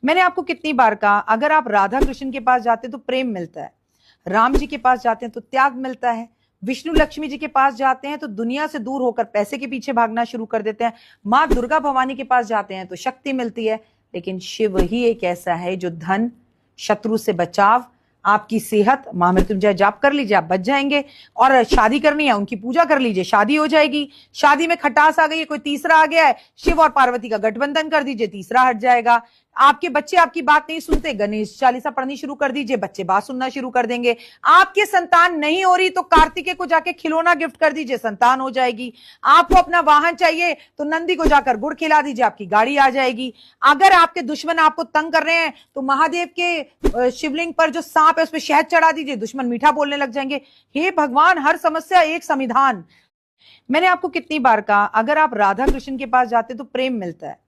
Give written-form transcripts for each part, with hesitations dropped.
मैंने आपको कितनी बार कहा, अगर आप राधा कृष्ण के पास जाते हैं तो प्रेम मिलता है, राम जी के पास जाते हैं तो त्याग मिलता है, विष्णु लक्ष्मी जी के पास जाते हैं तो दुनिया से दूर होकर पैसे के पीछे भागना शुरू कर देते हैं, माँ दुर्गा भवानी के पास जाते हैं तो शक्ति मिलती है। लेकिन शिव ही एक ऐसा है जो धन, शत्रु से बचाव, आपकी सेहत, महामृत्युंजय जाप कर लीजिए, आप बच जाएंगे। और शादी करनी है, उनकी पूजा कर लीजिए, शादी हो जाएगी। शादी में खटास आ गई है, कोई तीसरा आ गया है, शिव और पार्वती का गठबंधन कर दीजिए, तीसरा हट जाएगा। आपके बच्चे आपकी बात नहीं सुनते, गणेश चालीसा पढ़नी शुरू कर दीजिए, बच्चे बात सुनना शुरू कर देंगे। आपके संतान नहीं हो रही तो कार्तिकेय को जाके खिलौना गिफ्ट कर दीजिए, संतान हो जाएगी। आपको अपना वाहन चाहिए तो नंदी को जाकर गुड़ खिला दीजिए, आपकी गाड़ी आ जाएगी। अगर आपके दुश्मन आपको तंग कर रहे हैं तो महादेव के शिवलिंग पर जो सांप है उस पर शहद चढ़ा दीजिए, दुश्मन मीठा बोलने लग जाएंगे। हे भगवान, हर समस्या एक समाधान। मैंने आपको कितनी बार कहा, अगर आप राधा कृष्ण के पास जाते हैं तो प्रेम मिलता है,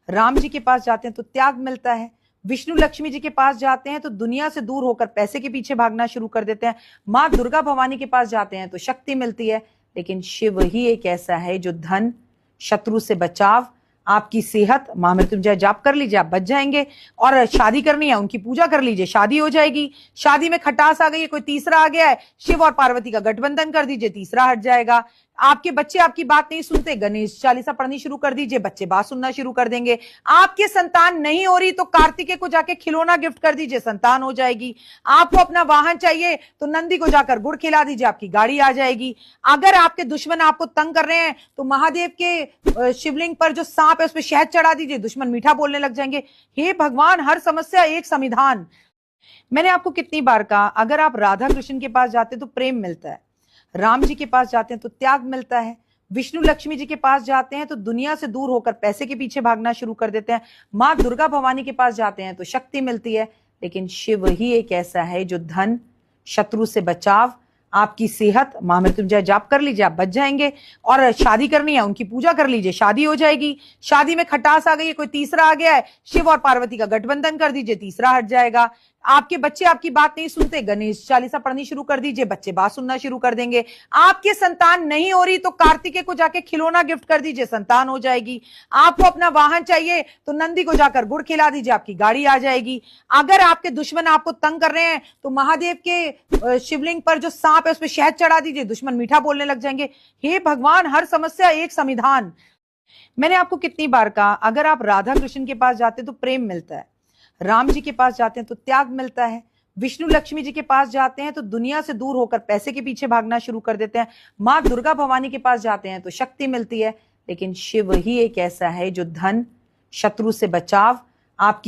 राम जी के पास जाते हैं तो त्याग मिलता है, विष्णु लक्ष्मी जी के पास जाते हैं तो दुनिया से दूर होकर पैसे के पीछे भागना शुरू कर देते हैं, माँ दुर्गा भवानी के पास जाते हैं तो शक्ति मिलती है। लेकिन शिव ही एक ऐसा है जो धन, शत्रु से बचाव, आपकी सेहत, महामृत्युंजय जाप कर लीजिए, आप बच जाएंगे। और शादी करनी है, उनकी पूजा कर लीजिए, शादी हो जाएगी। शादी में खटास आ गई है, कोई तीसरा आ गया है, शिव और पार्वती का गठबंधन कर दीजिए, तीसरा हट जाएगा। आपके बच्चे आपकी बात नहीं सुनते, गणेश चालीसा पढ़नी शुरू कर दीजिए, बच्चे बात सुनना शुरू कर देंगे। आपके संतान नहीं हो रही तो कार्तिकेय को जाके खिलौना गिफ्ट कर दीजिए, संतान हो जाएगी। आपको अपना वाहन चाहिए तो नंदी को जाकर गुड़ खिला दीजिए, आपकी गाड़ी आ जाएगी। अगर आपके दुश्मन आपको तंग कर रहे हैं तो महादेव के शिवलिंग पर जो सांप है उस पर शहद चढ़ा दीजिए, दुश्मन मीठा बोलने लग जाएंगे। हे भगवान, हर समस्या एक समाधान। मैंने आपको कितनी बार कहा, अगर आप राधा कृष्ण के पास जाते हैं तो प्रेम मिलता है, राम जी के पास जाते हैं तो त्याग मिलता है, विष्णु लक्ष्मी जी के पास जाते हैं तो दुनिया से दूर होकर पैसे के पीछे भागना शुरू कर देते हैं, माँ दुर्गा भवानी के पास जाते हैं तो शक्ति मिलती है। लेकिन शिव ही एक ऐसा है जो धन, शत्रु से बचाव, आपकी सेहत, महामृत्युंजय जाप कर लीजिए, आप बच जाएंगे। और शादी करनी है, उनकी पूजा कर लीजिए, शादी हो जाएगी। शादी में खटास आ गई है, कोई तीसरा आ गया है, शिव और पार्वती का गठबंधन कर दीजिए, तीसरा हट जाएगा। आपके बच्चे आपकी बात नहीं सुनते, गणेश चालीसा पढ़नी शुरू कर दीजिए, बच्चे बात सुनना शुरू कर देंगे। आपके संतान नहीं हो रही तो कार्तिकेय को जाके खिलौना गिफ्ट कर दीजिए, संतान हो जाएगी। आपको अपना वाहन चाहिए तो नंदी को जाकर गुड़ खिला दीजिए, आपकी गाड़ी आ जाएगी। अगर आपके दुश्मन आपको तंग कर रहे हैं तो महादेव के शिवलिंग पर जो सांप है उस पर शहद चढ़ा दीजिए, दुश्मन मीठा बोलने लग जाएंगे। हे भगवान, हर समस्या एक समाधान। मैंने आपको कितनी बार कहा, अगर आप राधा कृष्ण के पास जाते हैं तो प्रेम मिलता है, राम जी के पास जाते हैं तो त्याग मिलता है, विष्णु लक्ष्मी जी के पास जाते हैं तो दुनिया से दूर होकर पैसे के पीछे भागना शुरू कर देते हैं, माँ दुर्गा भवानी के पास जाते हैं तो शक्ति मिलती है। लेकिन शिव ही एक ऐसा है जो धन, शत्रु से बचाव, आपकी